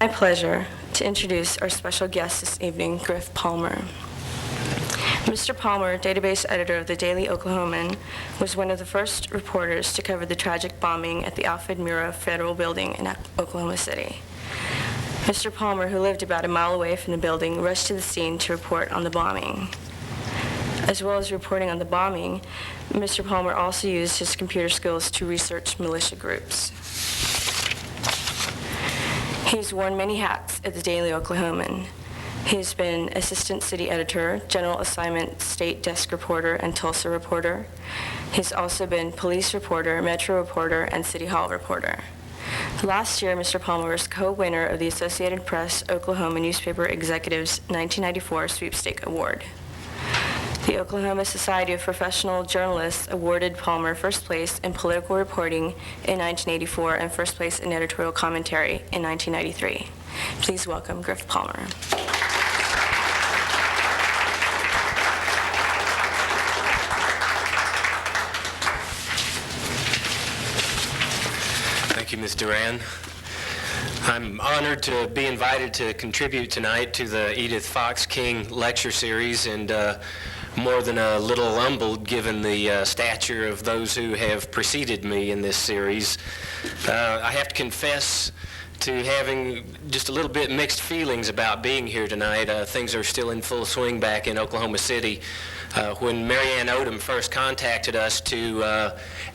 My pleasure to introduce our special guest this evening, Griff Palmer. Mr. Palmer, database editor of the Daily Oklahoman, was one of the first reporters to cover the tragic bombing at the Alfred Murrah Federal Building in Oklahoma City. Mr. Palmer, who lived about a mile away from the building, rushed to the scene to report on the bombing. As well as reporting on the bombing, Mr. Palmer also used his computer skills to research militia groups. He's worn many hats at the Daily Oklahoman. He's been assistant city editor, general assignment state desk reporter, and Tulsa reporter. He's also been police reporter, metro reporter, and city hall reporter. Last year, Mr. Palmer was co-winner of the Associated Press Oklahoma Newspaper Executives 1994 Sweepstake Award. The Oklahoma Society of Professional Journalists awarded Palmer first place in political reporting in 1984 and first place in editorial commentary in 1993. Please welcome Griff Palmer. Thank you, Ms. Duran. I'm honored to be invited to contribute tonight to the Edith Fox King lecture series, and more than a little humbled given the stature of those who have preceded me in this series. I have to confess to having just a little bit mixed feelings about being here tonight. Things are still in full swing back in Oklahoma City. When Mary Ann Odom first contacted us to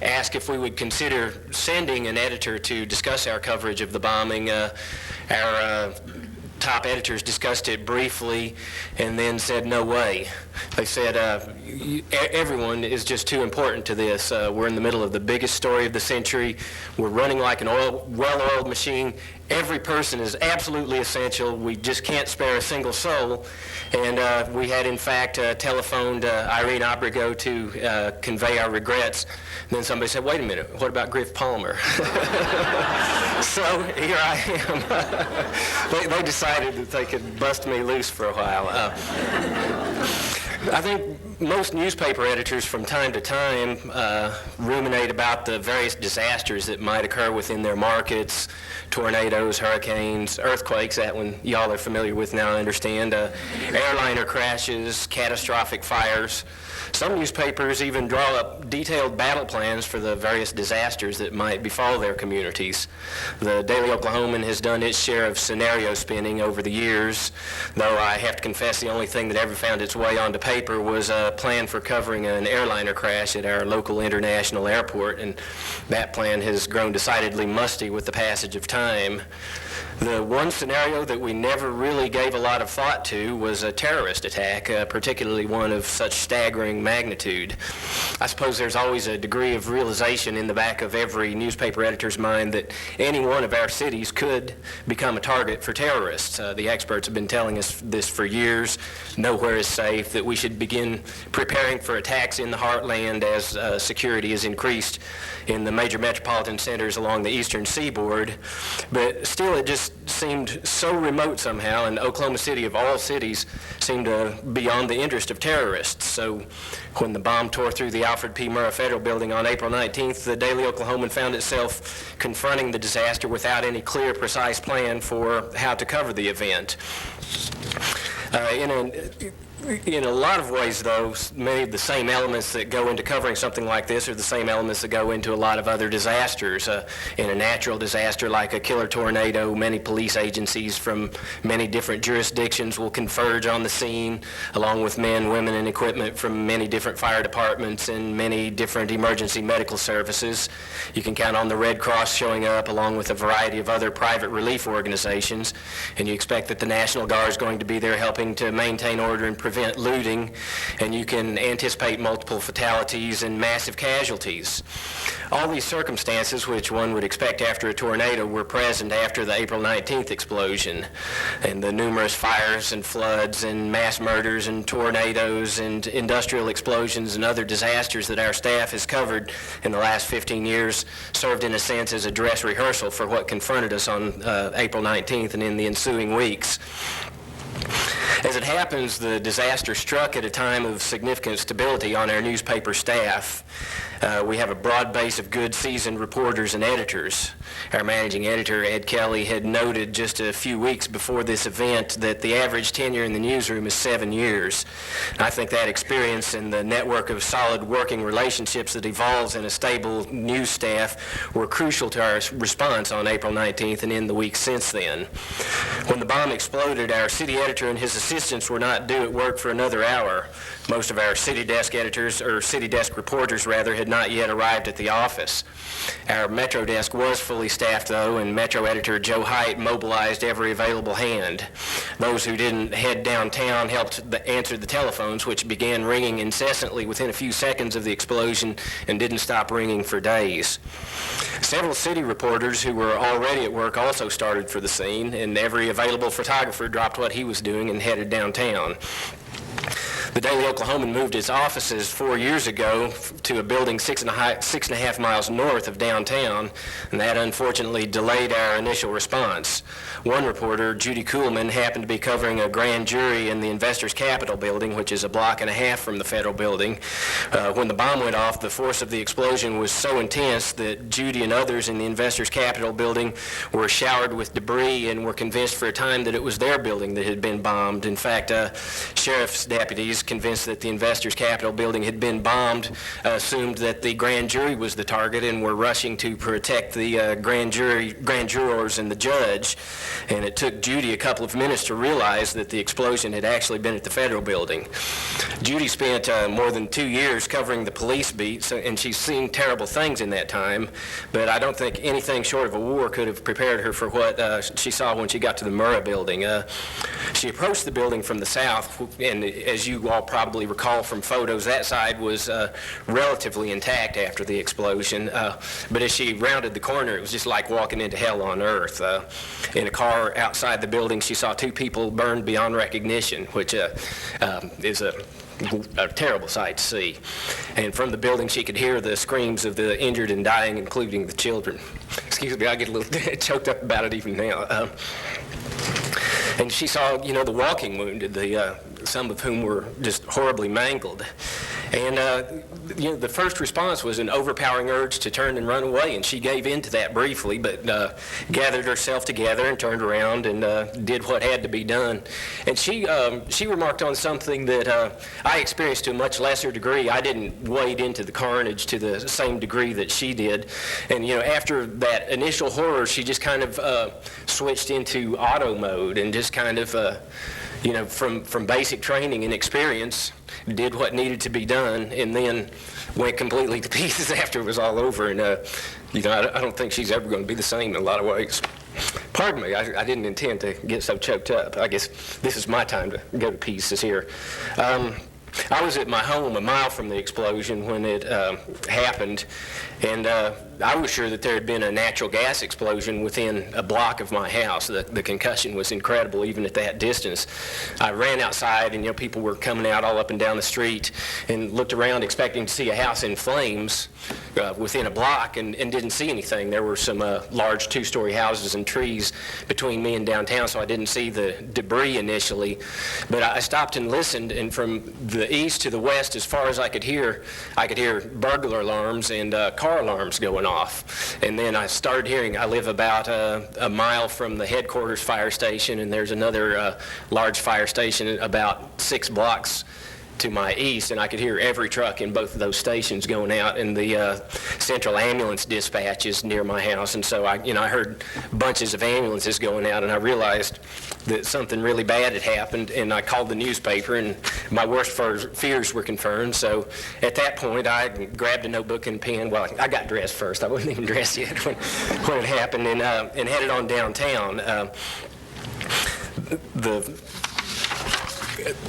ask if we would consider sending an editor to discuss our coverage of the bombing, our top editors discussed it briefly and then said, no way. They said, everyone is just too important to this. We're in the middle of the biggest story of the century. We're running like an well-oiled machine. Every person is absolutely essential. We just can't spare a single soul. And we had, in fact, telephoned Irene Abrigo to convey our regrets. And then somebody said, wait a minute, what about Griff Palmer? So here I am. They decided that they could bust me loose for a while. I think most newspaper editors from time to time ruminate about the various disasters that might occur within their markets: tornadoes, hurricanes, earthquakes, that one y'all are familiar with now, I understand, airliner crashes, catastrophic fires. Some newspapers even draw up detailed battle plans for the various disasters that might befall their communities. The Daily Oklahoman has done its share of scenario spinning over the years, though I have to confess the only thing that ever found its way onto paper was a plan for covering an airliner crash at our local international airport, and that plan has grown decidedly musty with the passage of time. The one scenario that we never really gave a lot of thought to was a terrorist attack, particularly one of such staggering magnitude. I suppose there's always a degree of realization in the back of every newspaper editor's mind that any one of our cities could become a target for terrorists. The experts have been telling us this for years. Nowhere is safe, that we should begin preparing for attacks in the heartland as security is increased in the major metropolitan centers along the eastern seaboard. But still, it just seemed so remote somehow, and Oklahoma City, of all cities, seemed beyond the interest of terrorists. So when the bomb tore through the Alfred P. Murrah Federal Building on April 19th, the Daily Oklahoman found itself confronting the disaster without any clear, precise plan for how to cover the event. In a lot of ways, though, many of the same elements that go into covering something like this are the same elements that go into a lot of other disasters. In a natural disaster like a killer tornado, many police agencies from many different jurisdictions will converge on the scene, along with men, women, and equipment from many different fire departments and many different emergency medical services. You can count on the Red Cross showing up, along with a variety of other private relief organizations, and you expect that the National Guard is going to be there helping to maintain order and prevent looting, and you can anticipate multiple fatalities and massive casualties. All these circumstances, which one would expect after a tornado, were present after the April 19th explosion, and the numerous fires and floods and mass murders and tornadoes and industrial explosions and other disasters that our staff has covered in the last 15 years served in a sense as a dress rehearsal for what confronted us on April 19th and in the ensuing weeks. As it happens, the disaster struck at a time of significant stability on our newspaper staff. We have a broad base of good seasoned reporters and editors. Our managing editor, Ed Kelly, had noted just a few weeks before this event that the average tenure in the newsroom is 7 years. I think that experience and the network of solid working relationships that evolves in a stable news staff were crucial to our response on April 19th and in the weeks since then. When the bomb exploded, our city editor and his assistants were not due at work for another hour. Most of our city desk editors, or city desk reporters rather, had not yet arrived at the office. Our Metro desk was fully staffed though, and Metro editor Joe Height mobilized every available hand. Those who didn't head downtown helped answer the telephones, which began ringing incessantly within a few seconds of the explosion and didn't stop ringing for days. Several city reporters who were already at work also started for the scene, and every available photographer dropped what he was doing and headed downtown. The Daily Oklahoman moved its offices 4 years ago to a building 6.5 miles north of downtown, and that unfortunately delayed our initial response. One reporter, Judy Kuhlman, happened to be covering a grand jury in the Investors Capitol building, which is a block and a half from the federal building. When the bomb went off, the force of the explosion was so intense that Judy and others in the Investors Capitol building were showered with debris and were convinced for a time that it was their building that had been bombed. In fact, sheriff's deputies, convinced that the Investors Capitol building had been bombed, assumed that the grand jury was the target and were rushing to protect the grand jurors and the judge. And it took Judy a couple of minutes to realize that the explosion had actually been at the federal building. Judy spent more than 2 years covering the police beat, and she's seen terrible things in that time, but I don't think anything short of a war could have prepared her for what she saw when she got to the Murrah building. She approached the building from the south, and as you all probably recall from photos, that side was relatively intact after the explosion. But as she rounded the corner, it was just like walking into hell on earth. In a car outside the building, she saw 2 people burned beyond recognition, which is a terrible sight to see. And from the building, she could hear the screams of the injured and dying, including the children. Excuse me, I get a little choked up about it even now. And she saw, the walking wounded, some of whom were just horribly mangled. And, the first response was an overpowering urge to turn and run away, and she gave in to that briefly, but gathered herself together and turned around and did what had to be done. And she remarked on something that I experienced to a much lesser degree. I didn't wade into the carnage to the same degree that she did. And, after that initial horror, she just kind of switched into auto mode and just kind of, from basic training and experience, did what needed to be done, and then went completely to pieces after it was all over. And, I don't think she's ever going to be the same in a lot of ways. Pardon me, I didn't intend to get so choked up. I guess this is my time to go to pieces here. I was at my home a mile from the explosion when it happened, and I was sure that there had been a natural gas explosion within a block of my house. The concussion was incredible even at that distance. I ran outside, and people were coming out all up and down the street, and looked around expecting to see a house in flames within a block, and didn't see anything. There were some large 2-story houses and trees between me and downtown, so I didn't see the debris initially. But I stopped and listened, and from the east to the west, as far as I could hear burglar alarms and car alarms going off. And then I started hearing, I live about a mile from the headquarters fire station, and there's another large fire station about 6 blocks to my east, and I could hear every truck in both of those stations going out, and the central ambulance dispatch is near my house. And so I heard bunches of ambulances going out, and I realized that something really bad had happened, and I called the newspaper, and my worst fears were confirmed. So at that point, I grabbed a notebook and pen. Well, I got dressed first. I wasn't even dressed yet when it happened, and headed on downtown.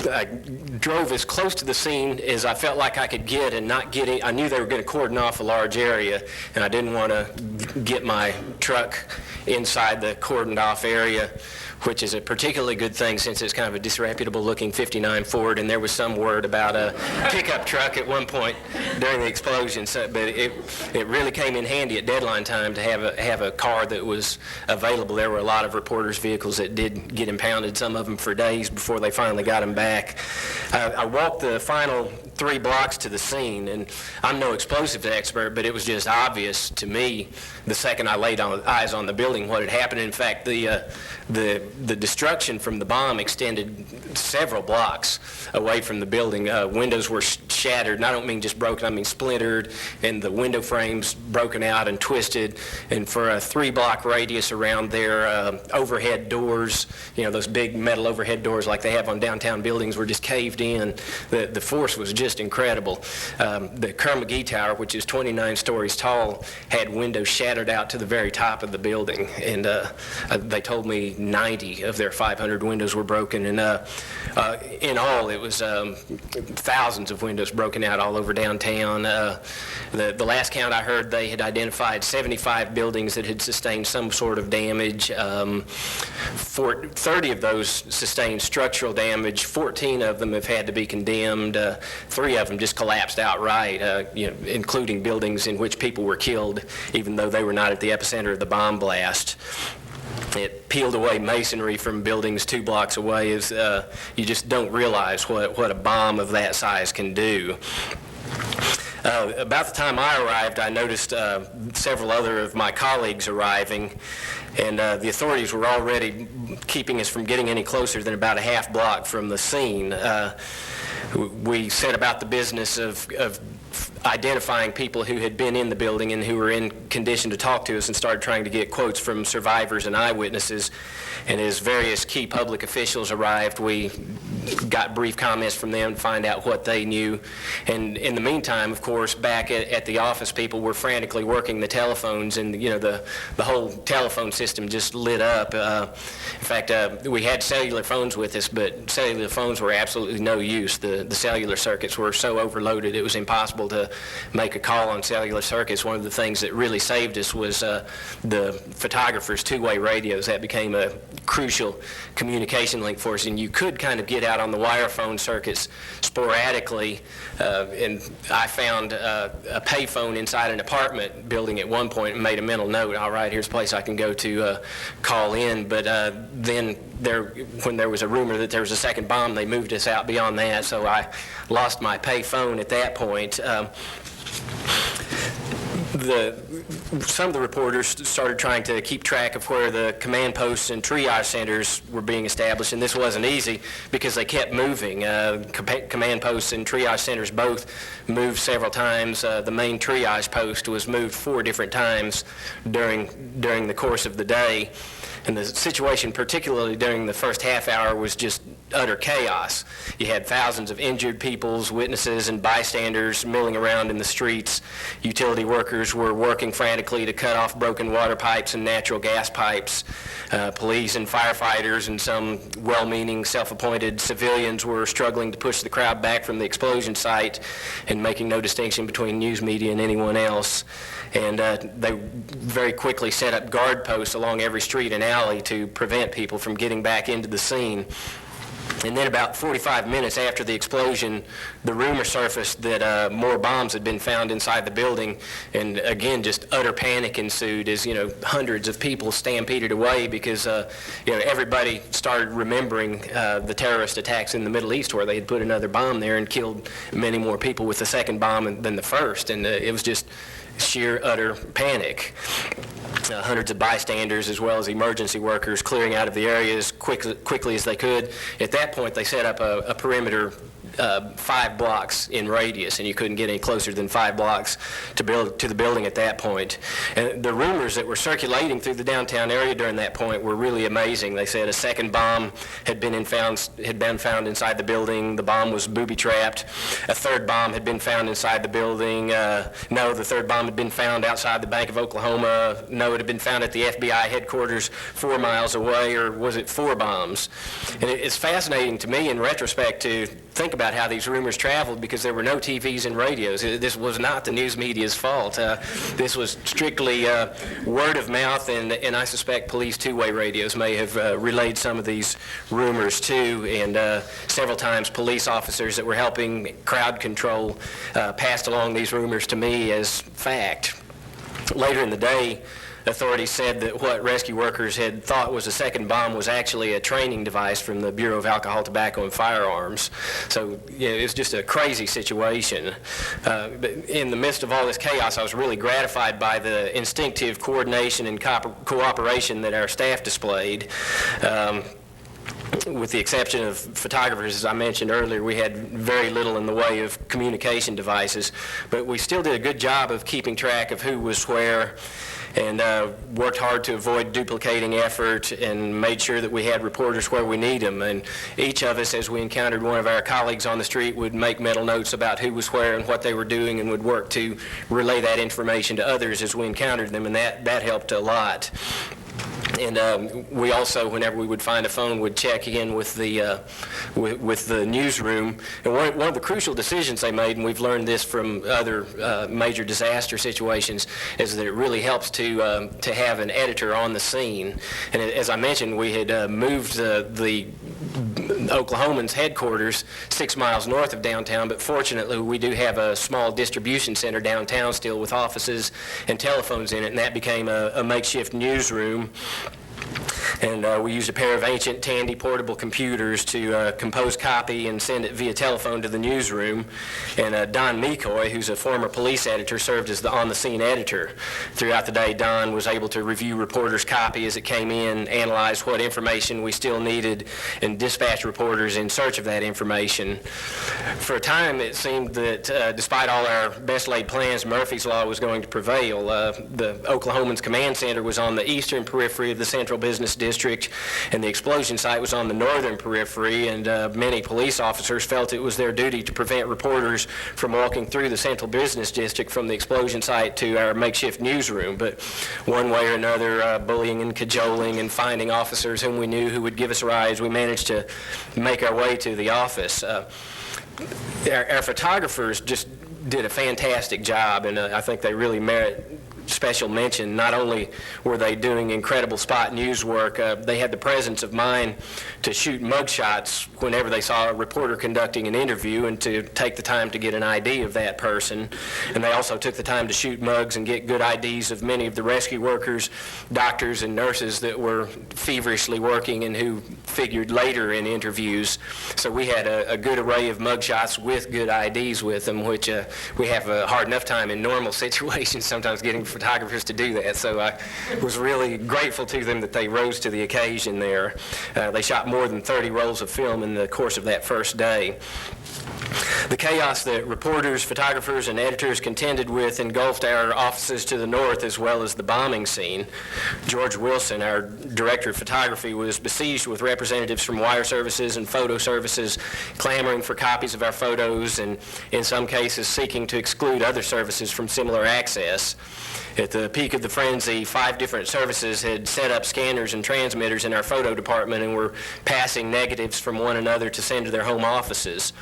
I drove as close to the scene as I felt like I could get, and not getting. I knew they were going to cordon off a large area, and I didn't want to get my truck inside the cordoned off area, which is a particularly good thing since it's kind of a disreputable looking 59 Ford, and there was some word about a pickup truck at one point during the explosion. So, but it really came in handy at deadline time to have a car that was available. There were a lot of reporters' vehicles that did get impounded, some of them for days before they finally got them back. I walked the final 3 blocks to the scene, and I'm no explosives expert, but it was just obvious to me the second I laid eyes on the building what had happened. In fact, the destruction from the bomb extended several blocks away from the building. Windows were shattered, and I don't mean just broken, I mean splintered, and the window frames broken out and twisted. And for a 3-block radius around there, overhead doors, those big metal overhead doors like they have on downtown buildings, were just caved in. The force was just incredible. The Kerr-McGee Tower, which is 29 stories tall, had windows shattered out to the very top of the building, and they told me 90 of their 500 windows were broken, and in all it was thousands of windows broken out all over downtown. The last count I heard, they had identified 75 buildings that had sustained some sort of damage. 30 of those sustained structural damage. 14 of them have had to be condemned. 3 of them just collapsed outright, including buildings in which people were killed, even though they were not at the epicenter of the bomb blast. It peeled away masonry from buildings 2 blocks away. You just don't realize what a bomb of that size can do. About the time I arrived, I noticed several other of my colleagues arriving, and the authorities were already keeping us from getting any closer than about a half block from the scene. We set about the business of identifying people who had been in the building and who were in condition to talk to us, and started trying to get quotes from survivors and eyewitnesses. And as various key public officials arrived, we got brief comments from them to find out what they knew. And in the meantime, of course, back at the office, people were frantically working the telephones, and the whole telephone system just lit up. In fact, we had cellular phones with us, but cellular phones were absolutely no use. The cellular circuits were so overloaded it was impossible to make a call on cellular circuits. One of the things that really saved us was the photographers' 2-way radios. That became a crucial communication link for us, and you could kind of get out on the wire phone circuits sporadically, and I found a payphone inside an apartment building at one point and made a mental note, all right, here's a place I can go to call in. But then when there was a rumor that there was a second bomb, they moved us out beyond that, so I lost my payphone at that point. Some of the reporters started trying to keep track of where the command posts and triage centers were being established, and this wasn't easy because they kept moving. Command posts and triage centers both moved several times. The main triage post was moved 4 different times during the course of the day. And the situation, particularly during the first half hour, was just utter chaos. You had thousands of injured peoples, witnesses, and bystanders milling around in the streets. Utility workers were working frantically to cut off broken water pipes and natural gas pipes. Police and firefighters and some well-meaning, self-appointed civilians were struggling to push the crowd back from the explosion site and making no distinction between news media and anyone else. And they very quickly set up guard posts along every street and alley to prevent people from getting back into the scene. And then about 45 minutes after the explosion, the rumor surfaced that more bombs had been found inside the building, and again, just utter panic ensued as, hundreds of people stampeded away because, everybody started remembering the terrorist attacks in the Middle East where they had put another bomb there and killed many more people with the second bomb than the first, and it was just sheer utter panic. Hundreds of bystanders as well as emergency workers clearing out of the area as quickly as they could. At that point, they set up a perimeter 5 blocks in radius, and you couldn't get any closer than 5 blocks to the building at that point. And the rumors that were circulating through the downtown area during that point were really amazing. They said a second bomb had been found inside the building. The bomb was booby-trapped. A third bomb had been found inside the building. No, the third bomb had been found outside the Bank of Oklahoma. No, it had been found at the FBI headquarters 4 miles away, or was it 4 bombs? And it's fascinating to me in retrospect to think about how these rumors traveled, because there were no TVs and radios. This was not the news media's fault. This was strictly word of mouth, and I suspect police 2-way radios may have relayed some of these rumors too, and several times police officers that were helping crowd control passed along these rumors to me as fact. Later in the day, authorities said that what rescue workers had thought was a second bomb was actually a training device from the Bureau of Alcohol, Tobacco, and Firearms. So yeah, it was just a crazy situation. But in the midst of all this chaos, I was really gratified by the instinctive coordination and cooperation that our staff displayed. With the exception of photographers, as I mentioned earlier, we had very little in the way of communication devices, but we still did a good job of keeping track of who was where, and worked hard to avoid duplicating effort and made sure that we had reporters where we need them. And each of us, as we encountered one of our colleagues on the street, would make mental notes about who was where and what they were doing, and would work to relay that information to others as we encountered them, and that helped a lot. And we also, whenever we would find a phone, would check in with the newsroom. And one of the crucial decisions they made, and we've learned this from other major disaster situations, is that it really helps to have an editor on the scene. And as I mentioned, we had moved the Oklahomans' headquarters 6 miles north of downtown, but fortunately we do have a small distribution center downtown still with offices and telephones in it, and that became a makeshift newsroom. And we used a pair of ancient Tandy portable computers to compose copy and send it via telephone to the newsroom. And Don McCoy, who's a former police editor, served as the on-the-scene editor. Throughout the day, Don was able to review reporters' copy as it came in, analyze what information we still needed, and dispatch reporters in search of that information. For a time, it seemed that despite all our best-laid plans, Murphy's Law was going to prevail. The Oklahomans Command Center was on the eastern periphery of the Central Business District, and the explosion site was on the northern periphery, and many police officers felt it was their duty to prevent reporters from walking through the Central Business District from the explosion site to our makeshift newsroom. But one way or another, bullying and cajoling and finding officers whom we knew who would give us rides, we managed to make our way to the office. Our photographers just did a fantastic job, and I think they really merit special mention. Not only were they doing incredible spot news work, they had the presence of mind to shoot mugshots whenever they saw a reporter conducting an interview and to take the time to get an ID of that person. And they also took the time to shoot mugs and get good IDs of many of the rescue workers, doctors, and nurses that were feverishly working and who figured later in interviews. So we had a good array of mugshots with good IDs with them, which we have a hard enough time in normal situations sometimes getting photographers to do that. So I was really grateful to them that they rose to the occasion there. They shot more than 30 rolls of film in the course of that first day. The chaos that reporters, photographers, and editors contended with engulfed our offices to the north as well as the bombing scene. George Wilson, our director of photography, was besieged with representatives from wire services and photo services clamoring for copies of our photos and, in some cases, seeking to exclude other services from similar access. At the peak of the frenzy, 5 different services had set up scanners and transmitters in our photo department and were passing negatives from one another to send to their home offices.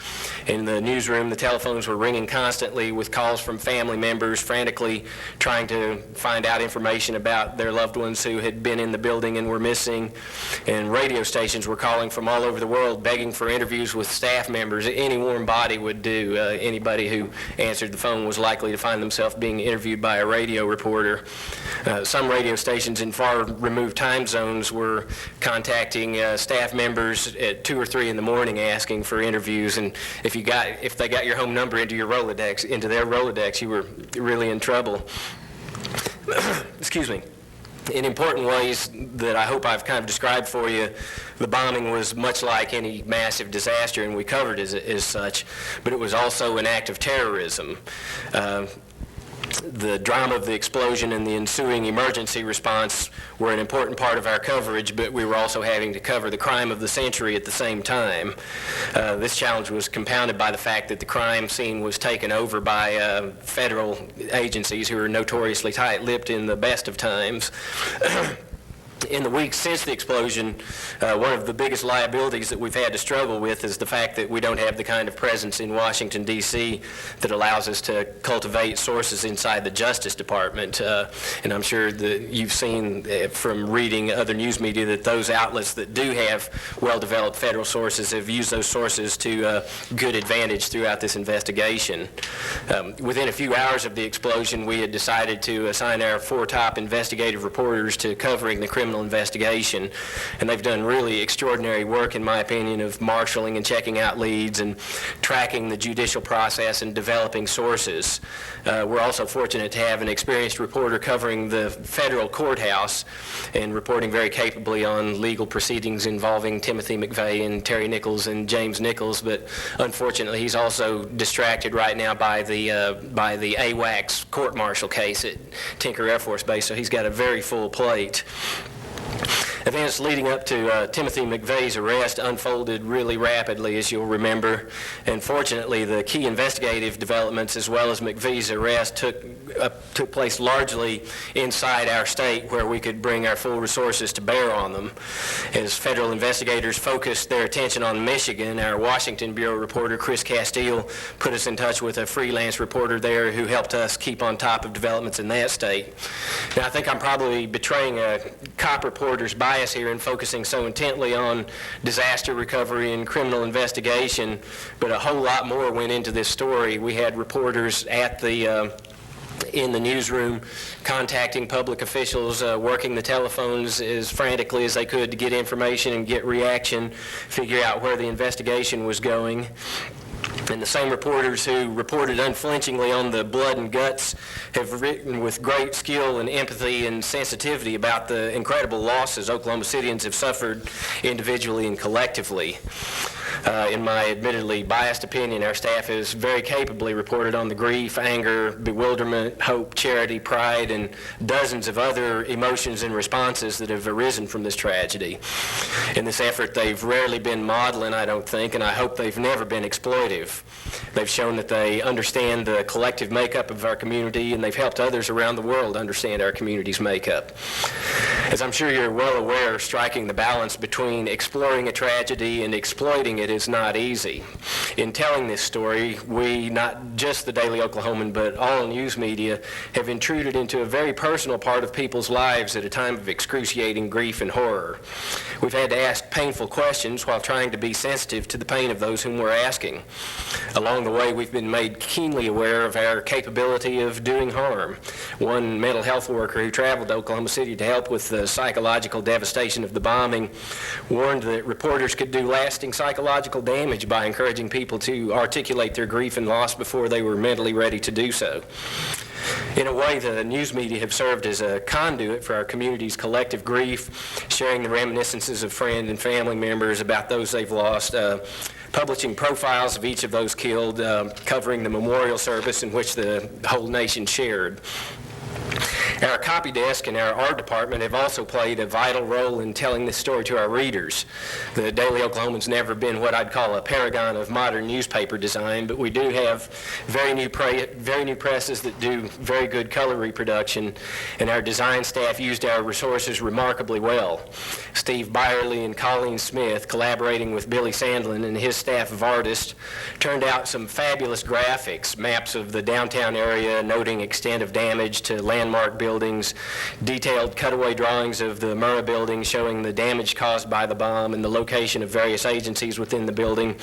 In the newsroom, the telephones were ringing constantly with calls from family members frantically trying to find out information about their loved ones who had been in the building and were missing. And radio stations were calling from all over the world begging for interviews with staff members. Any warm body would do. Anybody who answered the phone was likely to find themselves being interviewed by a radio reporter. Some radio stations in far removed time zones were contacting staff members at 2 or 3 in the morning asking for interviews, and if they got your home number into their Rolodex, you were really in trouble. Excuse me. In important ways that I hope I've kind of described for you, the bombing was much like any massive disaster, and we covered it as such, but it was also an act of terrorism. The drama of the explosion and the ensuing emergency response were an important part of our coverage, but we were also having to cover the crime of the century at the same time. This challenge was compounded by the fact that the crime scene was taken over by federal agencies who are notoriously tight-lipped in the best of times. In the weeks since the explosion, one of the biggest liabilities that we've had to struggle with is the fact that we don't have the kind of presence in Washington, D.C. that allows us to cultivate sources inside the Justice Department. And I'm sure that you've seen from reading other news media that those outlets that do have well-developed federal sources have used those sources to good advantage throughout this investigation. Within a few hours of the explosion, we had decided to assign our 4 top investigative reporters to covering the criminal investigation, and they've done really extraordinary work, in my opinion, of marshaling and checking out leads and tracking the judicial process and developing sources. We're also fortunate to have an experienced reporter covering the federal courthouse and reporting very capably on legal proceedings involving Timothy McVeigh and Terry Nichols and James Nichols, but unfortunately he's also distracted right now by the AWACS court-martial case at Tinker Air Force Base, so he's got a very full plate. Events leading up to Timothy McVeigh's arrest unfolded really rapidly, as you'll remember, and fortunately the key investigative developments as well as McVeigh's arrest took place largely inside our state, where we could bring our full resources to bear on them. As federal investigators focused their attention on Michigan, our Washington Bureau reporter Chris Castile put us in touch with a freelance reporter there who helped us keep on top of developments in that state. Now, I think I'm probably betraying a cop reporter's bias here in focusing so intently on disaster recovery and criminal investigation, but a whole lot more went into this story. We had reporters in the newsroom contacting public officials, working the telephones as frantically as they could to get information and get reaction, figure out where the investigation was going. And the same reporters who reported unflinchingly on the blood and guts have written with great skill and empathy and sensitivity about the incredible losses Oklahoma Cityans have suffered individually and collectively. In my admittedly biased opinion, our staff has very capably reported on the grief, anger, bewilderment, hope, charity, pride, and dozens of other emotions and responses that have arisen from this tragedy. In this effort, they've rarely been maudlin, I don't think, and I hope they've never been exploitive. They've shown that they understand the collective makeup of our community, and they've helped others around the world understand our community's makeup. As I'm sure you're well aware, striking the balance between exploring a tragedy and exploiting it is not easy. In telling this story, we, not just the Daily Oklahoman, but all news media, have intruded into a very personal part of people's lives at a time of excruciating grief and horror. We've had to ask painful questions while trying to be sensitive to the pain of those whom we're asking. Along the way, we've been made keenly aware of our capability of doing harm. One mental health worker who traveled to Oklahoma City to help with the psychological devastation of the bombing warned that reporters could do lasting psychological damage by encouraging people to articulate their grief and loss before they were mentally ready to do so. In a way, the news media have served as a conduit for our community's collective grief, sharing the reminiscences of friends and family members about those they've lost, publishing profiles of each of those killed, covering the memorial service in which the whole nation shared. Our copy desk and our art department have also played a vital role in telling this story to our readers. The Daily Oklahoman's never been what I'd call a paragon of modern newspaper design, but we do have very new presses that do very good color reproduction, and our design staff used our resources remarkably well. Steve Byerly and Colleen Smith, collaborating with Billy Sandlin and his staff of artists, turned out some fabulous graphics, maps of the downtown area noting extent of damage to landmark buildings, detailed cutaway drawings of the Murrah building showing the damage caused by the bomb and the location of various agencies within the building,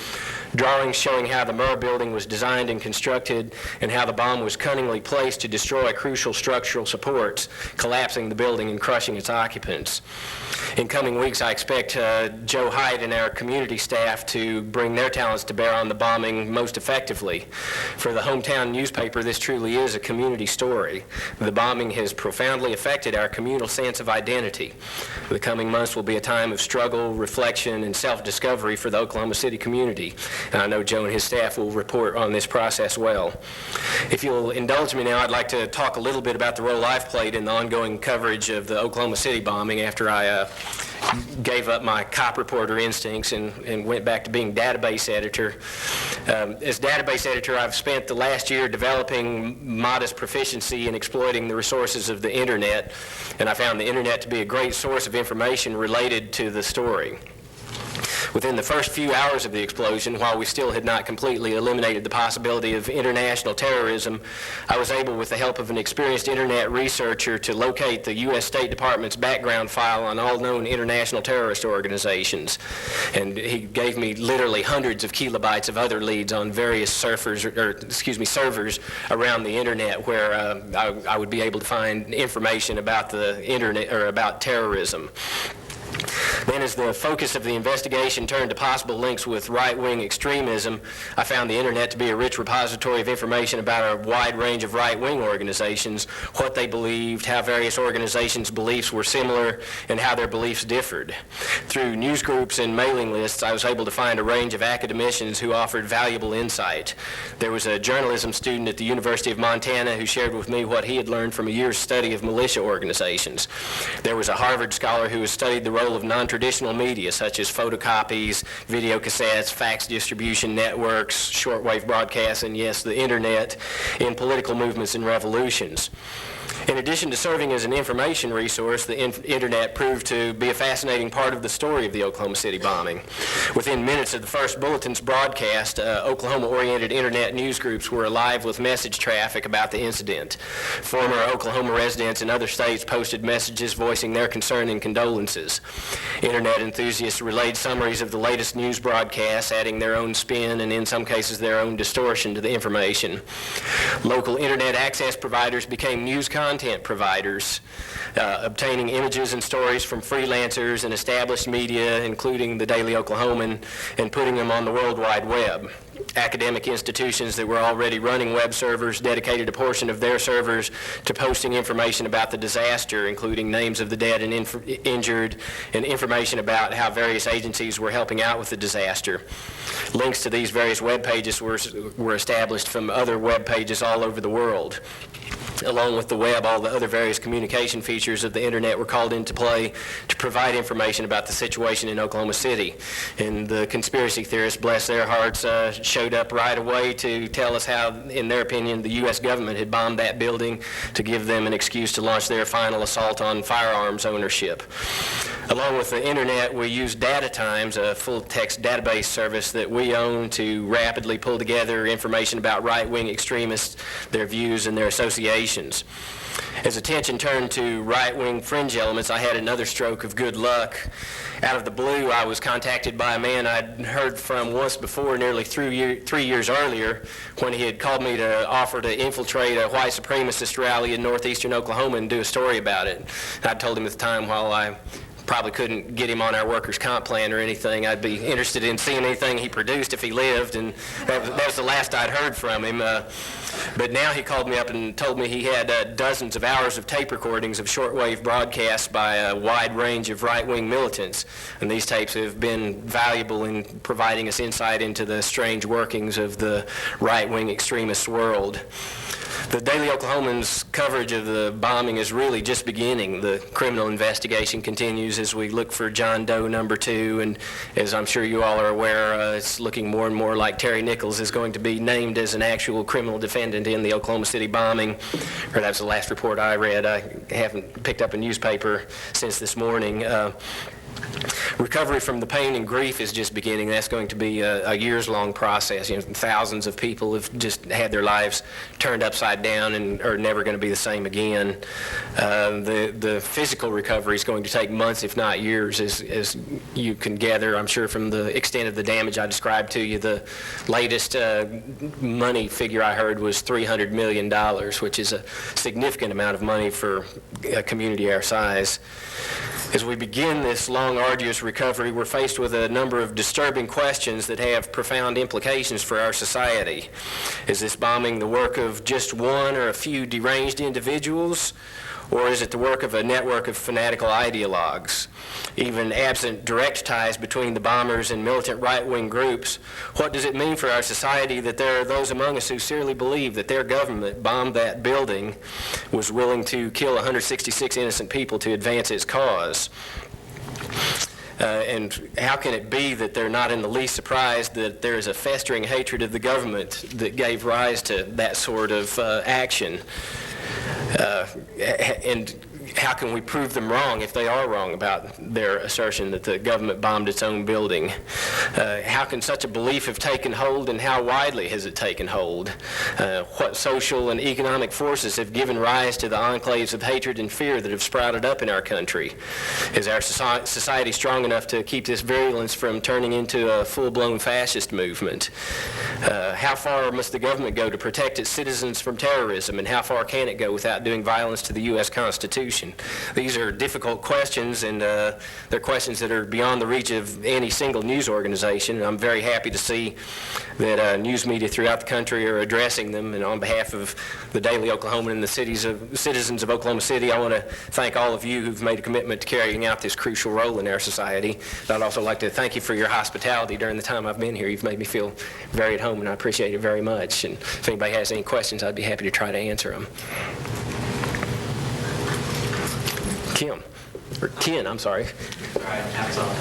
drawings showing how the Murrah building was designed and constructed and how the bomb was cunningly placed to destroy crucial structural supports, collapsing the building and crushing its occupants. In coming weeks, I expect Joe Hyde and our community staff to bring their talents to bear on the bombing most effectively. For the hometown newspaper, this truly is a community story. The bombing has profoundly affected our communal sense of identity. The coming months will be a time of struggle, reflection, and self-discovery for the Oklahoma City community. And I know Joe and his staff will report on this process well. If you'll indulge me now, I'd like to talk a little bit about the role I've played in the ongoing coverage of the Oklahoma City bombing after I gave up my cop reporter instincts and went back to being database editor. As database editor, I've spent the last year developing modest proficiency in exploiting the resources of the internet, and I found the internet to be a great source of information related to the story. Within the first few hours of the explosion, while we still had not completely eliminated the possibility of international terrorism, I was able, with the help of an experienced internet researcher, to locate the U.S. State Department's background file on all known international terrorist organizations. And he gave me literally hundreds of kilobytes of other leads on various servers around the internet where I would be able to find information about the internet or about terrorism. Then, as the focus of the investigation turned to possible links with right-wing extremism, I found the internet to be a rich repository of information about a wide range of right-wing organizations, what they believed, how various organizations' beliefs were similar, and how their beliefs differed. Through news groups and mailing lists, I was able to find a range of academicians who offered valuable insight. There was a journalism student at the University of Montana who shared with me what he had learned from a year's study of militia organizations. There was a Harvard scholar who has studied the role of non-traditional media, such as photocopies, video cassettes, fax distribution networks, shortwave broadcasts, and yes, the internet, in political movements and revolutions. In addition to serving as an information resource, the internet proved to be a fascinating part of the story of the Oklahoma City bombing. Within minutes of the first bulletin's broadcast, Oklahoma-oriented internet news groups were alive with message traffic about the incident. Former Oklahoma residents in other states posted messages voicing their concern and condolences. Internet enthusiasts relayed summaries of the latest news broadcasts, adding their own spin and in some cases their own distortion to the information. Local internet access providers became news content providers, obtaining images and stories from freelancers and established media, including the Daily Oklahoman, and putting them on the World Wide Web. Academic institutions that were already running web servers dedicated a portion of their servers to posting information about the disaster, including names of the dead and injured, and information about how various agencies were helping out with the disaster. Links to these various web pages were established from other web pages all over the world. Along with the web, all the other various communication features of the internet were called into play to provide information about the situation in Oklahoma City. And the conspiracy theorists, bless their hearts, showed up right away to tell us how, in their opinion, the U.S. government had bombed that building to give them an excuse to launch their final assault on firearms ownership. Along with the internet, we use DataTimes, a full-text database service that we own, to rapidly pull together information about right-wing extremists, their views, and their associations. As attention turned to right-wing fringe elements, I had another stroke of good luck. Out of the blue, I was contacted by a man I'd heard from once before, nearly 3 years earlier, when he had called me to offer to infiltrate a white supremacist rally in northeastern Oklahoma and do a story about it. I told him at the time, while I probably couldn't get him on our workers' comp plan or anything, I'd be interested in seeing anything he produced if he lived, and that was the last I'd heard from him. But now he called me up and told me he had dozens of hours of tape recordings of shortwave broadcasts by a wide range of right-wing militants, and these tapes have been valuable in providing us insight into the strange workings of the right-wing extremist world. The Daily Oklahoman's coverage of the bombing is really just beginning. The criminal investigation continues as we look for John Doe number 2, and as I'm sure you all are aware, it's looking more and more like Terry Nichols is going to be named as an actual criminal defendant in the Oklahoma City bombing. Or that was the last report I read. I haven't picked up a newspaper since this morning. Recovery from the pain and grief is just beginning. That's going to be a years-long process. Thousands of people have just had their lives turned upside down and are never going to be the same again. The physical recovery is going to take months, if not years, as you can gather, I'm sure, from the extent of the damage I described to you. The latest money figure I heard was $300 million, which is a significant amount of money for a community our size. As we begin this long, arduous recovery, we're faced with a number of disturbing questions that have profound implications for our society. Is this bombing the work of just one or a few deranged individuals? Or is it the work of a network of fanatical ideologues? Even absent direct ties between the bombers and militant right-wing groups, what does it mean for our society that there are those among us who sincerely believe that their government bombed that building, was willing to kill 166 innocent people to advance its cause? And how can it be that they're not in the least surprised that there is a festering hatred of the government that gave rise to that sort of action? And how can we prove them wrong if they are wrong about their assertion that the government bombed its own building? How can such a belief have taken hold, and how widely has it taken hold? What social and economic forces have given rise to the enclaves of hatred and fear that have sprouted up in our country? Is our society strong enough to keep this virulence from turning into a full-blown fascist movement? How far must the government go to protect its citizens from terrorism, and how far can it go without doing violence to the U.S. Constitution? These are difficult questions, and they're questions that are beyond the reach of any single news organization, and I'm very happy to see that news media throughout the country are addressing them. And on behalf of the Daily Oklahoman and the citizens of Oklahoma City, I want to thank all of you who've made a commitment to carrying out this crucial role in our society. I'd also like to thank you for your hospitality during the time I've been here. You've made me feel very at home, and I appreciate it very much. And if anybody has any questions, I'd be happy to try to answer them. Ken, I'm sorry. All right, absolutely.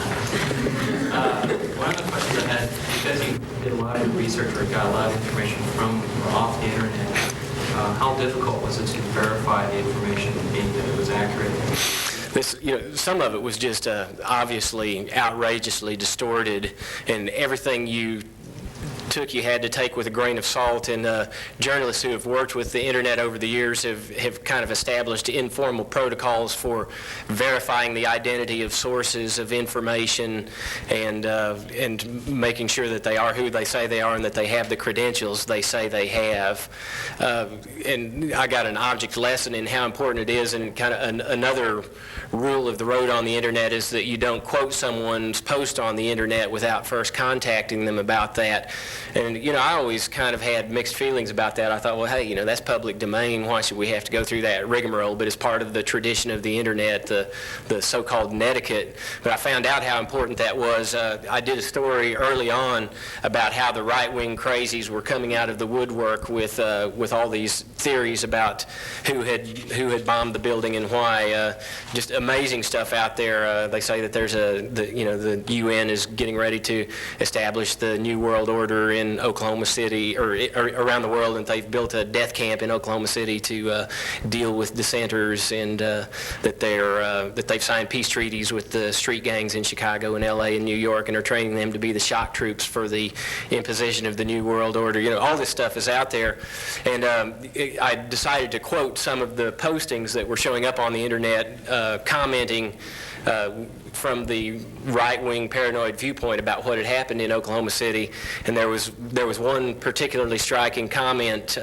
One of the questions I had, because you did a lot of research or got a lot of information from or off the internet, how difficult was it to verify the information, being that it was accurate? Some of it was just obviously outrageously distorted, and everything you had to take with a grain of salt, and journalists who have worked with the internet over the years have kind of established informal protocols for verifying the identity of sources of information, and making sure that they are who they say they are and that they have the credentials they say they have. And I got an object lesson in how important it is, and kind of another rule of the road on the internet is that you don't quote someone's post on the internet without first contacting them about that. And, I always kind of had mixed feelings about that. I thought, well, hey, that's public domain. Why should we have to go through that rigmarole? But it's part of the tradition of the internet, the so-called netiquette. But I found out how important that was. I did a story early on about how the right-wing crazies were coming out of the woodwork with all these theories about who had bombed the building and why. Just amazing stuff out there. They say that there's the UN is getting ready to establish the New World Order in Oklahoma City, or around the world, and they've built a death camp in Oklahoma City to deal with dissenters, and that they've signed peace treaties with the street gangs in Chicago and LA and New York, and are training them to be the shock troops for the imposition of the New World Order. All this stuff is out there, and I decided to quote some of the postings that were showing up on the internet, commenting from the right-wing paranoid viewpoint about what had happened in Oklahoma City. And there was one particularly striking comment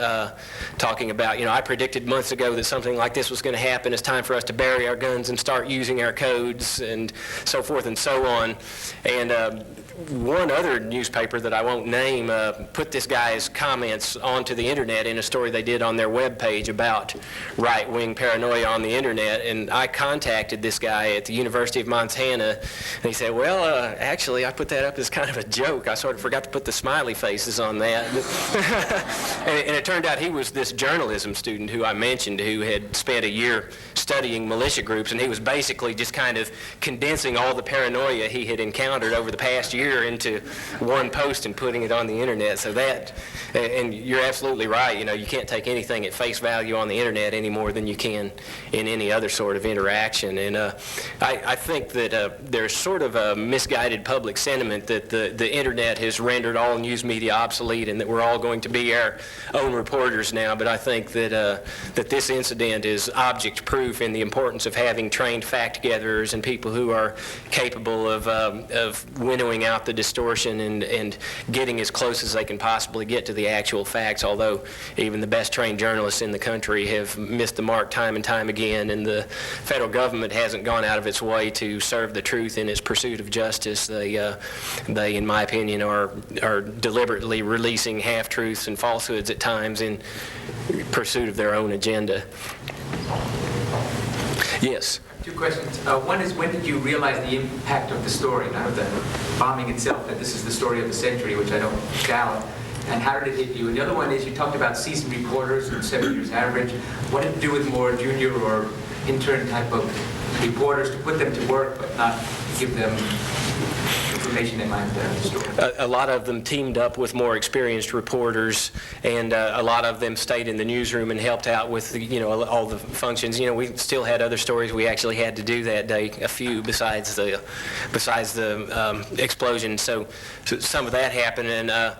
talking about, I predicted months ago that something like this was going to happen. It's time for us to bury our guns and start using our codes, and so forth and so on. And one other newspaper that I won't name put this guy's comments onto the internet in a story they did on their webpage about right-wing paranoia on the internet, and I contacted this guy at the University of Montana, and he said, well, actually, I put that up as kind of a joke. I sort of forgot to put the smiley faces on that. and it turned out he was this journalism student who I mentioned, who had spent a year studying militia groups, and he was basically just kind of condensing all the paranoia he had encountered over the past year into one post and putting it on the internet. So that, and you're absolutely right, you can't take anything at face value on the internet any more than you can in any other sort of interaction. And I think that there's sort of a misguided public sentiment that the internet has rendered all news media obsolete and that we're all going to be our own reporters now. But I think that this incident is object proof in the importance of having trained fact gatherers and people who are capable of winnowing out the distortion and getting as close as they can possibly get to the actual facts, although even the best trained journalists in the country have missed the mark time and time again, and the federal government hasn't gone out of its way to serve the truth in its pursuit of justice. They in my opinion, are deliberately releasing half-truths and falsehoods at times in pursuit of their own agenda. Yes. Two questions. One is, when did you realize the impact of the story, not of the bombing itself, that this is the story of the century, which I don't doubt, and how did it hit you? And the other one is, you talked about seasoned reporters and 7 years average. What did it do with more junior or intern type of reporters to put them to work but not give them information they might have in the story? A lot of them teamed up with more experienced reporters, and a lot of them stayed in the newsroom and helped out with all the functions. We still had other stories we actually had to do that day, a few besides the explosion. So some of that happened, and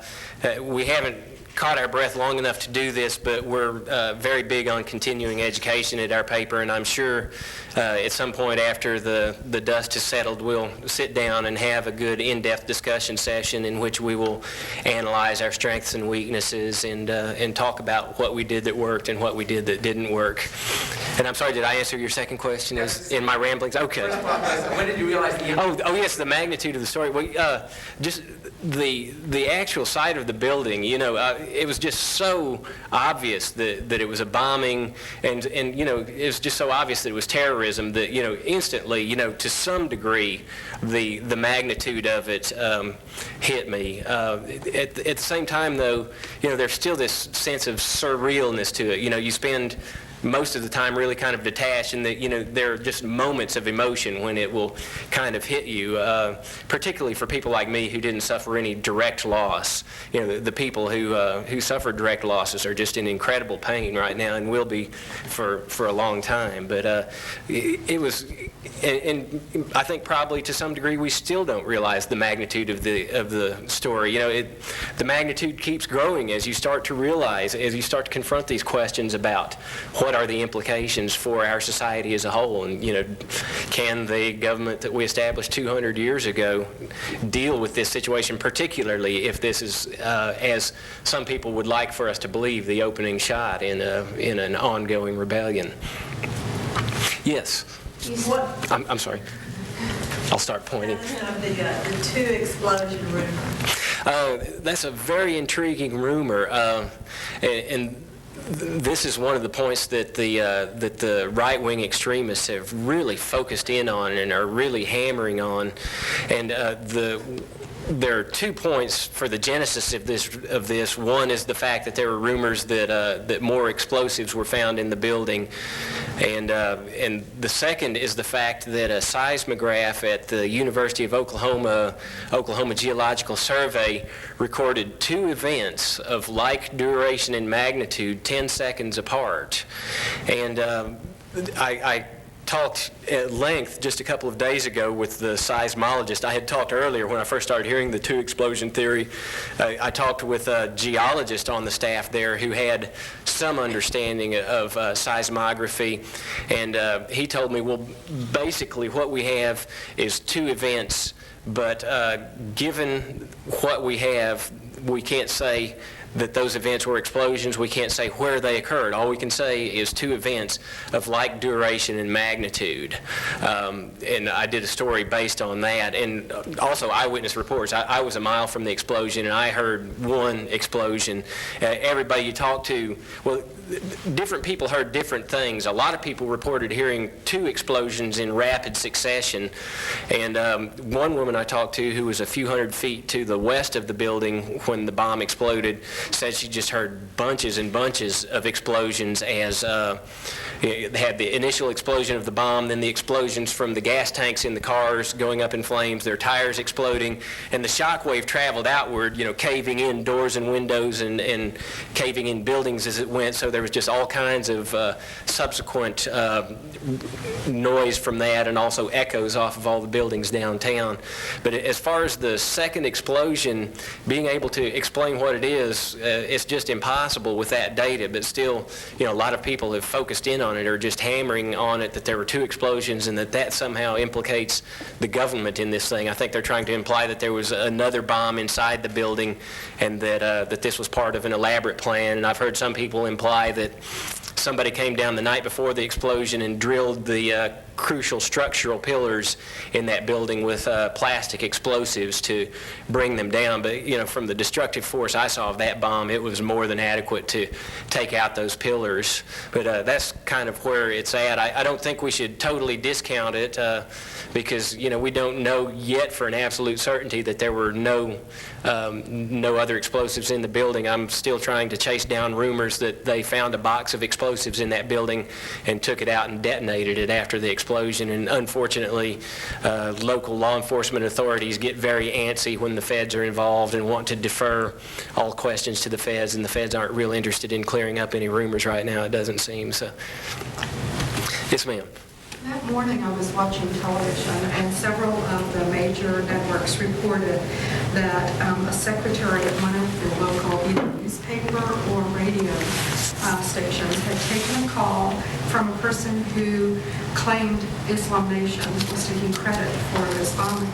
we haven't caught our breath long enough to do this, but we're very big on continuing education at our paper, and I'm sure at some point after the dust has settled, we'll sit down and have a good in-depth discussion session in which we will analyze our strengths and weaknesses and talk about what we did that worked and what we did that didn't work. And I'm sorry, did I answer your second question in my ramblings? Okay. When did you realize the impact? Oh yes, the magnitude of the story. Well, just the actual side of the building, it was just so obvious that it was a bombing, and it was just so obvious that it was terrorism that instantly, to some degree, the magnitude of it hit me. At the same time, though, there's still this sense of surrealness to it. You spend most of the time really kind of detached, and that there are just moments of emotion when it will kind of hit you, particularly for people like me who didn't suffer any direct loss. The people who suffered direct losses are just in incredible pain right now and will be for a long time. But it was, and I think probably to some degree we still don't realize the magnitude of the story. The magnitude keeps growing as you start to realize, as you start to confront these questions about what are the implications for our society as a whole, and can the government that we established 200 years ago deal with this situation, particularly if this is, as some people would like for us to believe, the opening shot in an ongoing rebellion. Yes. I'm sorry. I'll start pointing. The two explosion rumor. That's a very intriguing rumor, and this is one of the points that the right-wing extremists have really focused in on and are really hammering on, and there are 2 points for the genesis of this. One is the fact that there were rumors that more explosives were found in the building, and the second is the fact that a seismograph at the University of Oklahoma Geological Survey recorded 2 events of like duration and magnitude 10 seconds apart. And I talked at length just a couple of days ago with the seismologist. I had talked earlier when I first started hearing the 2 explosion theory. I talked with a geologist on the staff there who had some understanding of seismography, and he told me, well, basically what we have is 2 events, but given what we have, we can't say that those events were explosions. We can't say where they occurred. All we can say is 2 events of like duration and magnitude. And I did a story based on that. And also eyewitness reports. I was a mile from the explosion, and I heard 1 explosion. Everybody you talk to, well, different people heard different things. A lot of people reported hearing 2 explosions in rapid succession. And one woman I talked to, who was a few hundred feet to the west of the building when the bomb exploded, said she just heard bunches and bunches of explosions as it had the initial explosion of the bomb, then the explosions from the gas tanks in the cars going up in flames, their tires exploding, and the shock wave traveled outward, caving in doors and windows and caving in buildings as it went. So there was just all kinds of subsequent noise from that, and also echoes off of all the buildings downtown. But as far as the second explosion, being able to explain what it is, it's just impossible with that data. But still, a lot of people have focused in on it, or just hammering on it, that there were 2 explosions and that somehow implicates the government in this thing. I think they're trying to imply that there was another bomb inside the building, and that this was part of an elaborate plan. And I've heard some people imply that somebody came down the night before the explosion and drilled the crucial structural pillars in that building with plastic explosives to bring them down. But, from the destructive force I saw of that bomb, it was more than adequate to take out those pillars. But that's kind of where it's at. I don't think we should totally discount it because, we don't know yet for an absolute certainty that there were no other explosives in the building. I'm still trying to chase down rumors that they found a box of explosives in that building and took it out and detonated it after the explosion. And unfortunately, local law enforcement authorities get very antsy when the feds are involved and want to defer all questions to the feds, and the feds aren't real interested in clearing up any rumors right now, it doesn't seem. So, yes, ma'am. That morning I was watching television, and several of the major networks reported that a secretary at one of the local either newspaper or radio stations had taken a call from a person who claimed Islam Nation was taking credit for this bombing.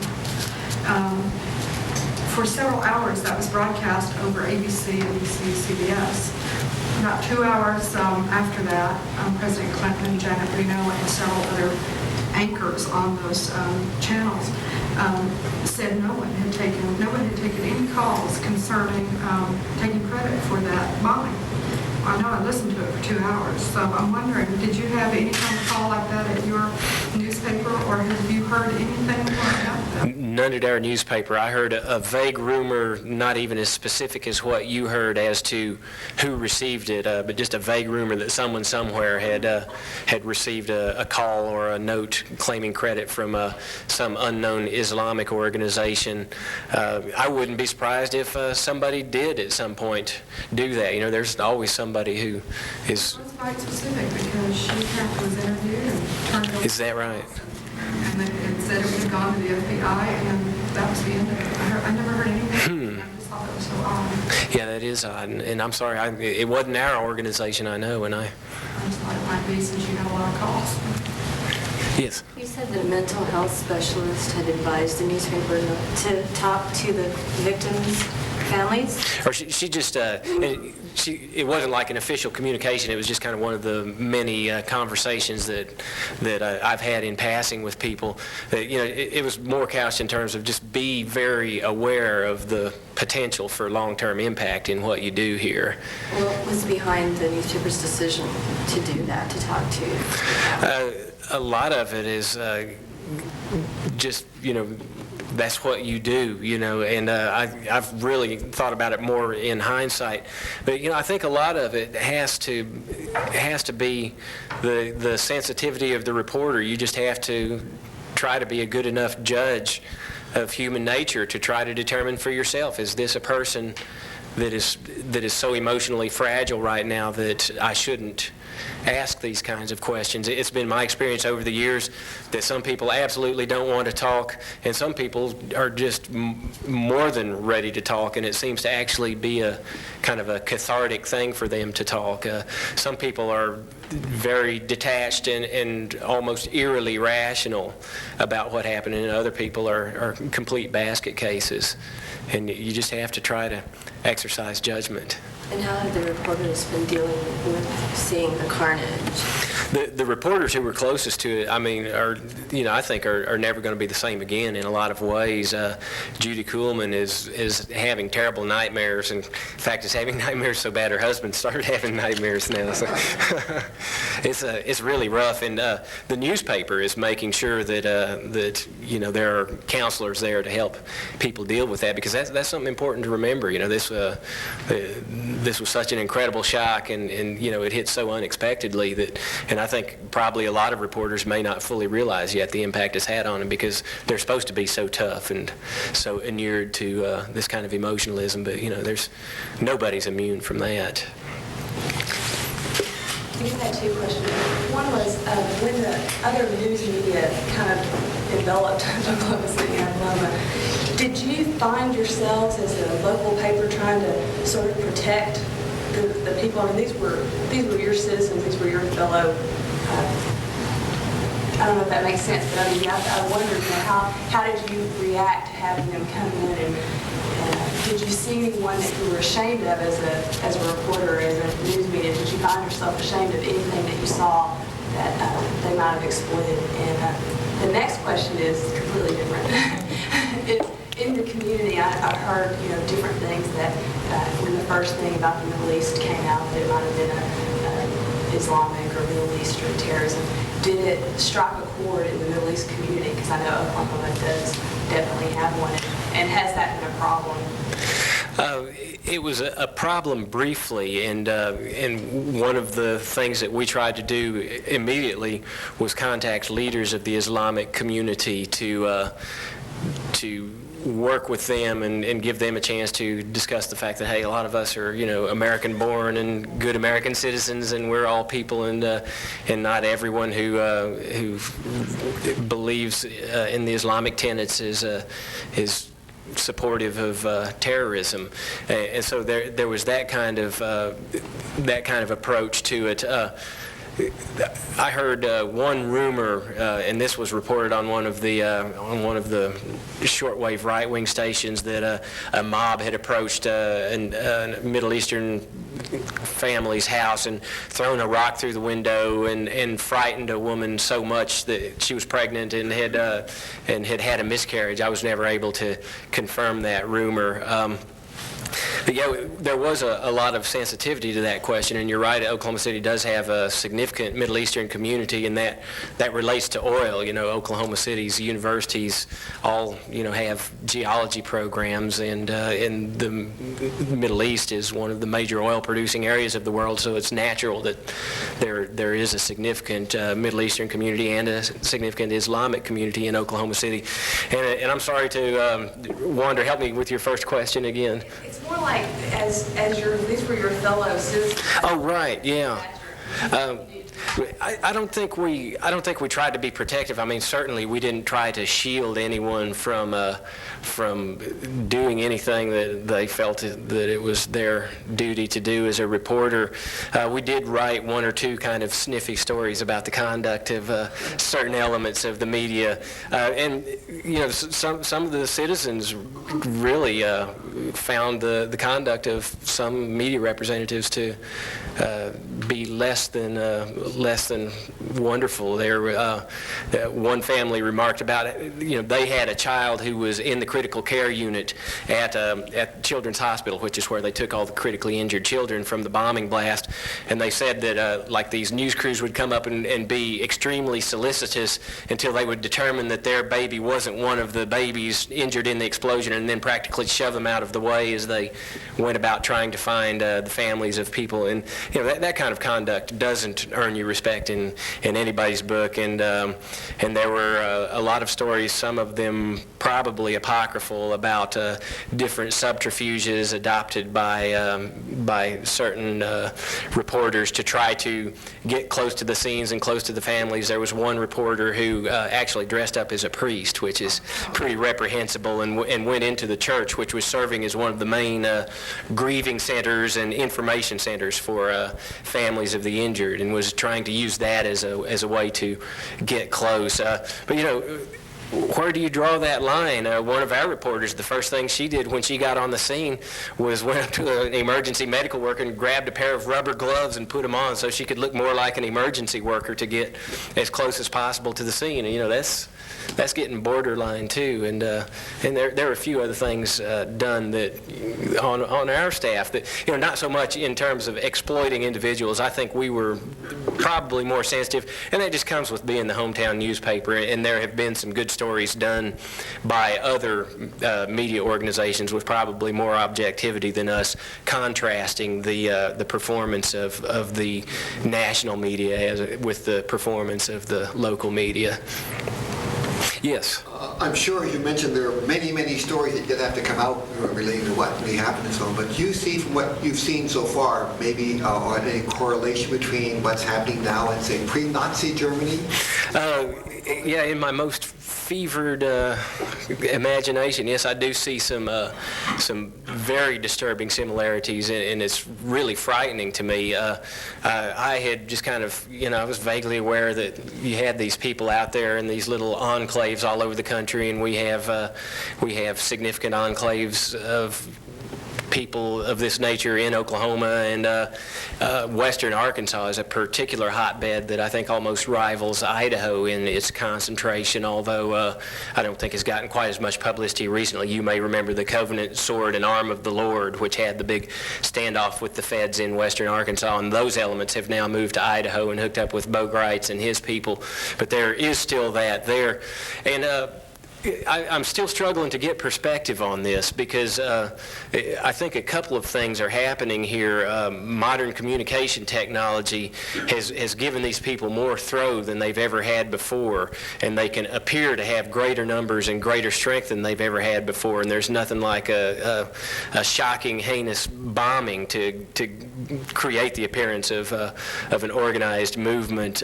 For several hours that was broadcast over ABC, NBC, CBS. About 2 hours after that, President Clinton and Janet Reno and several other anchors on those channels said no one had taken any calls concerning taking credit for that bombing. I know I listened to it for 2 hours, so I'm wondering, did you have any kind of call like that at your newspaper, or have you heard anything about that? None at our newspaper. I heard a vague rumor, not even as specific as what you heard as to who received it, but just a vague rumor that someone somewhere had received a call or a note claiming credit from some unknown Islamic organization. I wouldn't be surprised if somebody did at some point do that. There's always somebody who is... That's quite specific, because she was interviewed and turned over... Is that right? And it said it had gone to the FBI, and that was the end of it. I never heard anything. I just thought it was so odd. Yeah, that is odd. And I'm sorry, it wasn't our organization, I know, and I just thought it might be, since you got a lot of calls. Yes. You said that a mental health specialist had advised the newspaper to talk to the victims' families? Or she just, it wasn't like an official communication. It was just kind of one of the many conversations that I've had in passing with people. It was more couched in terms of just be very aware of the potential for long-term impact in what you do here. What was behind the newspaper's decision to do that, to talk to? A lot of it is just, that's what you do, and I've really thought about it more in hindsight. But, I think a lot of it has to be the sensitivity of the reporter. You just have to try to be a good enough judge of human nature to try to determine for yourself, is this a person that is so emotionally fragile right now that I shouldn't ask these kinds of questions. It's been my experience over the years that some people absolutely don't want to talk, and some people are just more than ready to talk, and it seems to actually be a kind of a cathartic thing for them to talk. Some people are very detached and almost eerily rational about what happened, and other people are complete basket cases. And you just have to try to exercise judgment. And how have the reporters been dealing with seeing the carnage? The reporters who were closest to it, I think are never going to be the same again in a lot of ways. Judy Kuhlman is having terrible nightmares, and in fact is having nightmares so bad her husband started having nightmares now. So it's really rough, and the newspaper is making sure that there are counselors there to help people deal with that, because that's something important to remember. This was such an incredible shock, and it hit so unexpectedly that, and I think probably a lot of reporters may not fully realize yet the impact it's had on them, because they're supposed to be so tough and so inured to this kind of emotionalism, but nobody's immune from that. I just had two questions. One was when the other news media kind of developed diplomacy in Loma, did you find yourselves as a local paper trying to sort of protect the people? I mean, these were your citizens, these were your fellow. I don't know if that makes sense, but I wondered, how did you react to having them come in, and did you see anyone that you were ashamed of as a reporter, as a news media? Did you find yourself ashamed of anything that you saw that they might have exploited. And the next question is completely different. In the community, I've heard different things that when the first thing about the Middle East came out, that it might have been a Islamic or Middle Eastern terrorism. Did it strike a chord in the Middle East community? Because I know Oklahoma does definitely have one. And has that been a problem? It was a problem briefly, and one of the things that we tried to do immediately was contact leaders of the Islamic community to work with them and give them a chance to discuss the fact that, hey, a lot of us are, American-born and good American citizens, and we're all people, and not everyone who believes in the Islamic tenets is supportive of terrorism, and so there was that kind of approach to it. I heard one rumor, and this was reported on one of the shortwave right-wing stations, that a mob had approached a Middle Eastern family's house and thrown a rock through the window and frightened a woman so much that she was pregnant and had had a miscarriage. I was never able to confirm that rumor. But yeah, there was a lot of sensitivity to that question, and you're right, Oklahoma City does have a significant Middle Eastern community, and that relates to oil. Oklahoma City's universities all, have geology programs, and the Middle East is one of the major oil-producing areas of the world, so it's natural that there is a significant Middle Eastern community and a significant Islamic community in Oklahoma City. And I'm sorry to wander. Help me with your first question again. It's more like these were your fellow citizens. Oh, right, yeah. I don't think we tried to be protective. I mean, certainly we didn't try to shield anyone from doing anything that they felt that it was their duty to do as a reporter. We did write one or two kind of sniffy stories about the conduct of certain elements of the media, and some of the citizens really found the conduct of some media representatives to be less than wonderful. One family remarked about it. They had a child who was in the critical care unit at Children's Hospital, which is where they took all the critically injured children from the bombing blast. And they said that like these news crews would come up and be extremely solicitous until they would determine that their baby wasn't one of the babies injured in the explosion, and then practically shove them out of the way as they went about trying to find the families of people. And that kind of conduct doesn't earn you respect in anybody's book, and there were a lot of stories, some of them probably apocryphal, about different subterfuges adopted by certain reporters to try to get close to the scenes and close to the families. There was one reporter who actually dressed up as a priest, which is pretty reprehensible, and went into the church, which was serving as one of the main grieving centers and information centers for families of the injured, and was trying to use that as a way to get close. But where do you draw that line? One of our reporters, the first thing she did when she got on the scene was went up to an emergency medical worker and grabbed a pair of rubber gloves and put them on so she could look more like an emergency worker to get as close as possible to the scene. And that's getting borderline too. And there are a few other things done that on our staff that not so much in terms of exploiting individuals. I think we were probably more sensitive, and that just comes with being the hometown newspaper. And there have been some good stories done by other media organizations with probably more objectivity than us, contrasting the performance of the national media with the performance of the local media. Yes. I'm sure you mentioned there are many, many stories that have to come out relating to what really happened and so on, but do you see from what you've seen so far maybe any correlation between what's happening now and, say, pre-Nazi Germany? Yeah, in my most fevered imagination, yes, I do see some very disturbing similarities, and it's really frightening to me. I had just kind of, I was vaguely aware that you had these people out there in these little enclaves all over the country, and we have significant enclaves of people of this nature in Oklahoma, and western Arkansas is a particular hotbed that I think almost rivals Idaho in its concentration, although I don't think it's gotten quite as much publicity recently. You may remember the Covenant Sword and Arm of the Lord, which had the big standoff with the feds in western Arkansas, and those elements have now moved to Idaho and hooked up with Bo Gritz and his people. But there is still that there. And I'm still struggling to get perspective on this because I think a couple of things are happening here. Modern communication technology has given these people more throw than they've ever had before, and they can appear to have greater numbers and greater strength than they've ever had before, and there's nothing like a shocking, heinous bombing to create the appearance of an organized movement.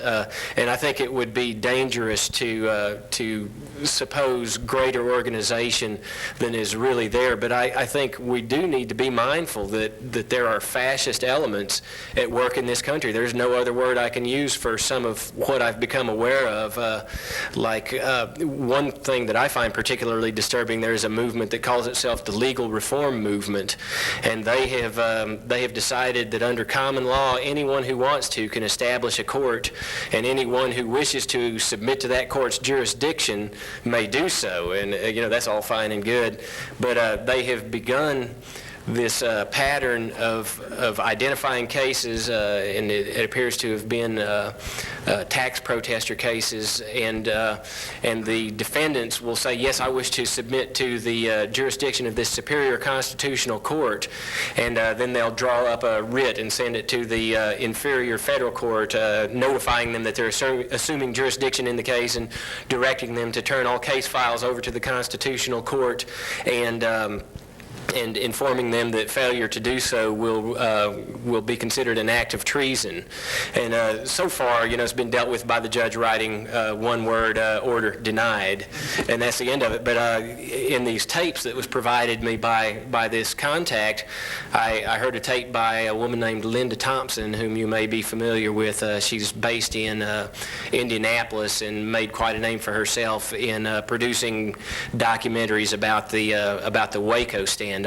And I think it would be dangerous to suppose greater organization than is really there. But I think we do need to be mindful that there are fascist elements at work in this country. There's no other word I can use for some of what I've become aware of. One thing that I find particularly disturbing, there is a movement that calls itself the Legal Reform Movement, and they have decided that under common law, anyone who wants to can establish a court, and anyone who wishes to submit to that court's jurisdiction may do so. And that's all fine and good, but they have begun this pattern of identifying cases, and it appears to have been tax protester cases, and the defendants will say, yes, I wish to submit to the jurisdiction of this superior constitutional court, and then they'll draw up a writ and send it to the inferior federal court, notifying them that they're assuming jurisdiction in the case and directing them to turn all case files over to the constitutional court, and informing them that failure to do so will be considered an act of treason. And so far, it's been dealt with by the judge writing one word, order denied, and that's the end of it. But in these tapes that was provided me by this contact, I heard a tape by a woman named Linda Thompson, whom you may be familiar with. She's based in Indianapolis and made quite a name for herself in producing documentaries about the Waco standoff.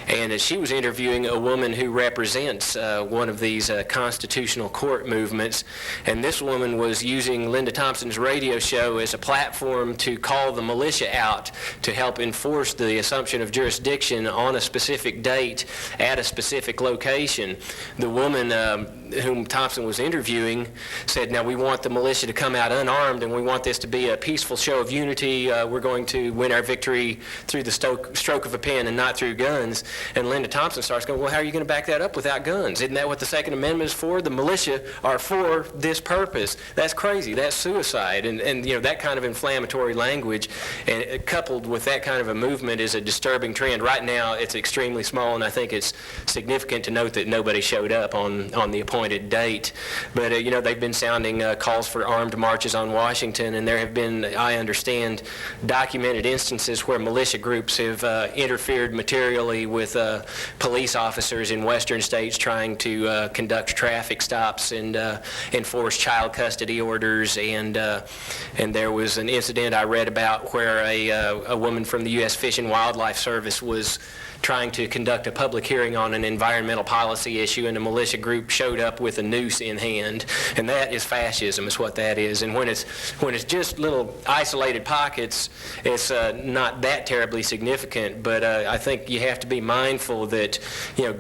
And she was interviewing a woman who represents one of these constitutional court movements, and this woman was using Linda Thompson's radio show as a platform to call the militia out to help enforce the assumption of jurisdiction on a specific date at a specific location. The woman whom Thompson was interviewing said, now we want the militia to come out unarmed, and we want this to be a peaceful show of unity. We're going to win our victory through the stroke of a pen and not through guns. And Linda Thompson starts going, well, how are you going to back that up without guns? Isn't that what the Second Amendment is for? The militia are for this purpose. That's crazy. That's suicide. And that kind of inflammatory language, and coupled with that kind of a movement, is a disturbing trend. Right now, it's extremely small, and I think it's significant to note that nobody showed up on the appointed date. But, they've been sounding calls for armed marches on Washington, and there have been, I understand, documented instances where militia groups have interfered materially with police officers in western states trying to conduct traffic stops and enforce child custody orders. And there was an incident I read about where a woman from the U.S. Fish and Wildlife Service was trying to conduct a public hearing on an environmental policy issue, and a militia group showed up with a noose in hand. And that is fascism, is what that is. And when it's just little isolated pockets, it's not that terribly significant. But I think you have to be mindful that,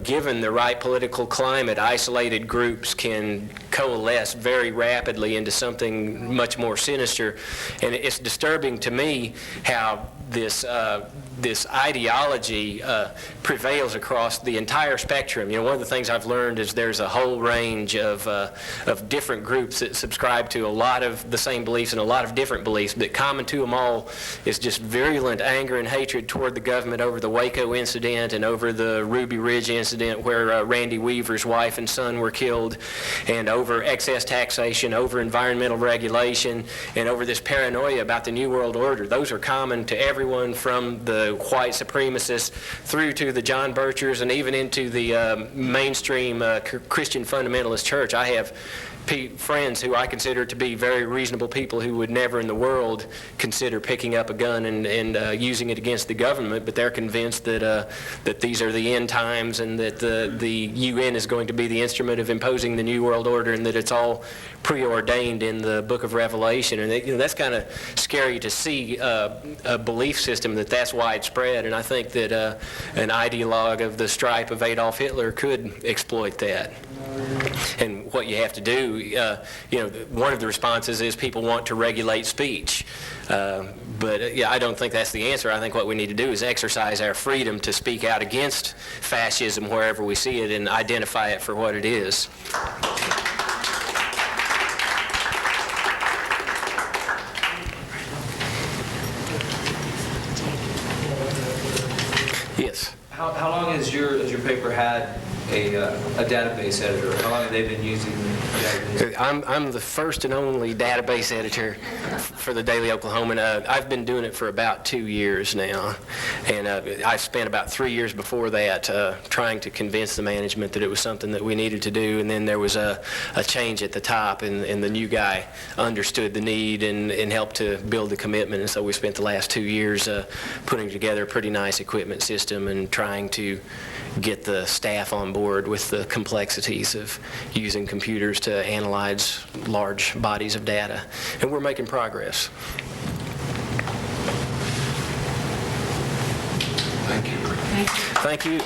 given the right political climate, isolated groups can coalesce very rapidly into something much more sinister. And it's disturbing to me how this ideology prevails across the entire spectrum. One of the things I've learned is there's a whole range of different groups that subscribe to a lot of the same beliefs and a lot of different beliefs, but common to them all is just virulent anger and hatred toward the government over the Waco incident and over the Ruby Ridge incident where Randy Weaver's wife and son were killed, and over excess taxation, over environmental regulation, and over this paranoia about the New World Order. Those are common to every everyone from the white supremacists through to the John Birchers and even into the mainstream Christian fundamentalist church. I have friends who I consider to be very reasonable people who would never in the world consider picking up a gun and using it against the government, but they're convinced that these are the end times and that the UN is going to be the instrument of imposing the New World Order and that it's all preordained in the book of Revelation. And that's kind of scary to see a belief system that's widespread, and I think that an ideologue of the stripe of Adolf Hitler could exploit that. And what you have to do, one of the responses is people want to regulate speech. But I don't think that's the answer. I think what we need to do is exercise our freedom to speak out against fascism wherever we see it and identify it for what it is. Yes. How long has your paper had a database editor? How long have they been using the database? I'm the first and only database editor for the Daily Oklahoman. I've been doing it for about 2 years now, and I spent about 3 years before that trying to convince the management that it was something that we needed to do, and then there was a change at the top, and the new guy understood the need and helped to build the commitment, and so we spent the last 2 years putting together a pretty nice equipment system and trying to get the staff on board with the complexities of using computers to analyze large bodies of data. And we're making progress. Thank you. Thank you.